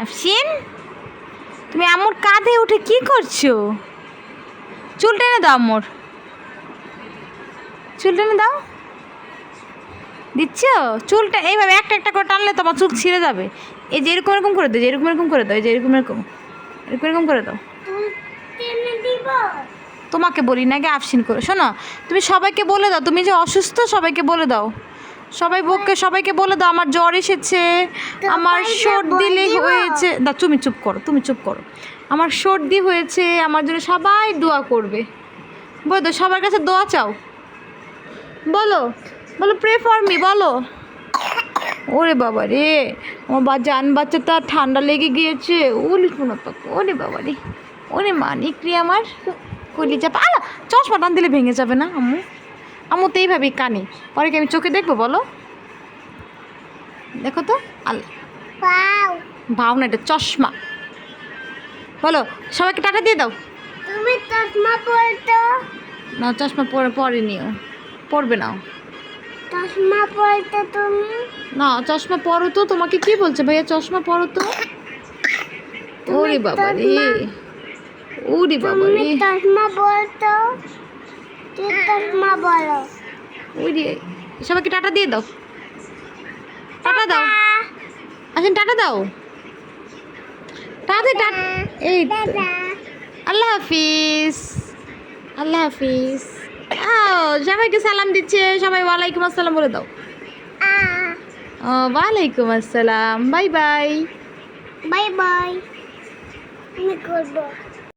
আফসিন, তুমি আম্মুর কাঁধে উঠে কি করছো? চুল টেনে দাও আম্মুর, চুল টেনে দাও। দিচ্ছ চুলটা এইভাবে একটা একটা করে টানলে তোমার চুল ছিঁড়ে যাবে। এই যে এরকম এরকম করে দাও, যে এরকম এরকম করে দাও, এই যে এরকম এরকম এরকম এরকম করে দাও। তোমাকে বলি না, আগে আফসিন করে শোনো। তুমি সবাইকে বলে দাও তুমি যে অসুস্থ, সবাইকে বলে দাও। সবাইকে বলে দাও আমার জ্বর এসেছে, আমার সর্দি হয়েছে। না তুমি চুপ করো, তুমি চুপ করো। আমার সর্দি হয়েছে, আমার জন্য সবাই দোয়া করবে। বলো তো, সবার কাছে দোয়া চাও। বলো বলো, প্রে ফর মি বলো। ওরে বাবা রে, আমার জান বাচ্চা তো ঠান্ডা লেগে গিয়েছে। ওলি শোনো তো, ওরে বাবা রে, ওরে মানিক রে আমার কলি চাপা। আলা, চশমা টান দিলে ভেঙে যাবে না আম্মু? আম্মু তো এইভাবেই কানে, পরে কি আমি চোখে দেখবো বলো? দেখো তো, আল্লাহ ভাও না, এটা চশমা। বলো, সবাইকে টাটা দিয়ে দাও। তুমি চশমা পরতো না, চশমা পরে নিও, পড়বে না। চশমা পরতো তুমি? না, চশমা পরো তো। তোমাকে কি বলছে ভাইয়া? চশমা পরো তো। ওরে বাবা রে, ওরে বাবা রে, চশমা পরতো, কি চশমা বলো? ওরে, সবাইকে টাটা দিয়ে দাও, টাটা দাও। আসেন, টাটা দাও, টাটা। এই তো। আল্লাহ হাফিজ, আল্লাহ হাফিজ। সবাইকে সালাম দিচ্ছে, সবাই ওয়ালাইকুম আসসালাম বলে দাও। ওয়ালাইকুম আসসালাম, বাই বাই। Bye bye. আমি করবো।